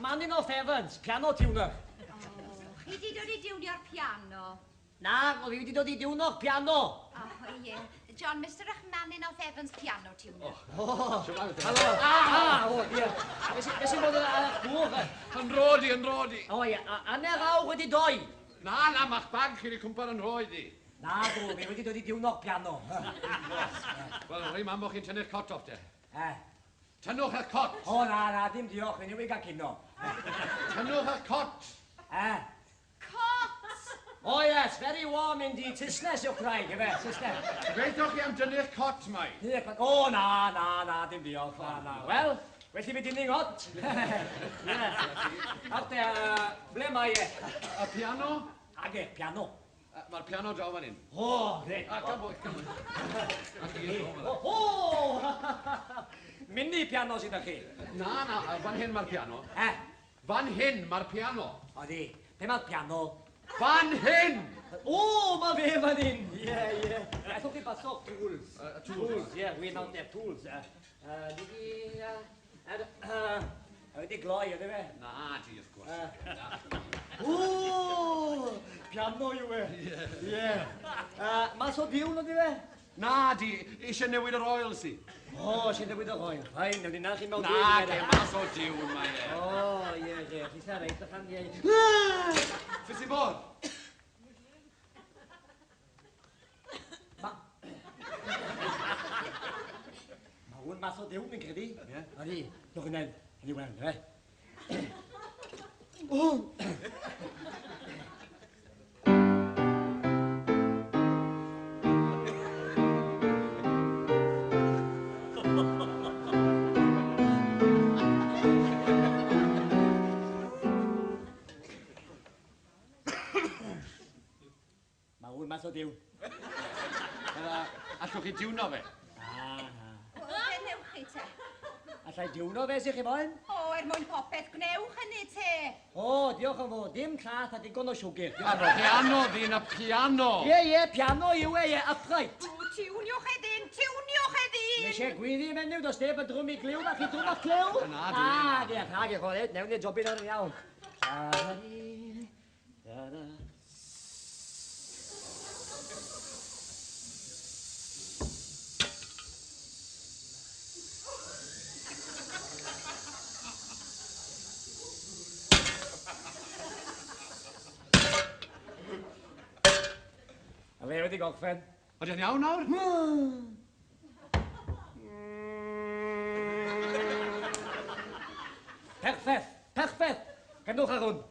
Rachmaninoff Evans, piano tuner. Chi di tuner piano? Na, wie die tuner piano. Oh, yeah. John, Mr. Rachmaninoff Evans piano tuner. Oh, hallo. Oh, hier. Wir sind wohl Kuchen. Een rodi. Oh ja, an der Rauche die Doi. Na, mag bank, jullie komt een rodi. Na, du, wie die tuner piano. Wel, Rima mag in tenner kot op de. Eh. Tenor her kot. Oh, na, dim die auch, wenn ich gar Kinder. Tenor her kot. Cot! Oh yes, very warm indeed. It's less of crying, it's less. Weet toch je hem tenner kot, mij? Oh, na, dim die auch. Na. Well, weet je wat die ding had? Ja. Had blemma je. Piano? Age, piano. Maar piano zou maar in. Oh, nee. Kom op. Oh, mini piano zit er geen. Na, van hen maar piano. Van hen maar piano. Oh, nee. Prima piano. Van hen! Oh, maar weer van in. Ja. I thought it was so tools. Tools, yeah, we don't have tools. Die glaaien, hè? Na, die is goed. Oh, piano, jongen. Ja. Maar zo die onder die weg? Na, die is er nu weer de royalty. Oh, zit er weer de royal. Hey, nou die nacht iemand. Na, die maar zo die hoor mij. Oh, ja. Die zijn reeds, dan gaan die. Festival. Maar hoe maar zo die hoek in die? Ja. Allee, nog een nieuwe, hè? Oh. Maar zo deel. Als nog geen duw nog weg. Ben ewch chi te? Als hij deel nog bij zich gewoon? O, mwyn popeth gnewch hynny te. Oh, diolch yn fawr. Dim class a digon o siwgr. Piano, di'n a piano. Ie, piano yw upright. Tiwniwch edyn. Nes e gwyddi menyw, dos neb yn drwm i gliw, na chi drwm o'ch gliw? Na, diolch, chwalet, newn ni jobyn ar iawn. Allee, wedi gorffen. Wat is jou nou? Perfect. Ga nog gaan rond.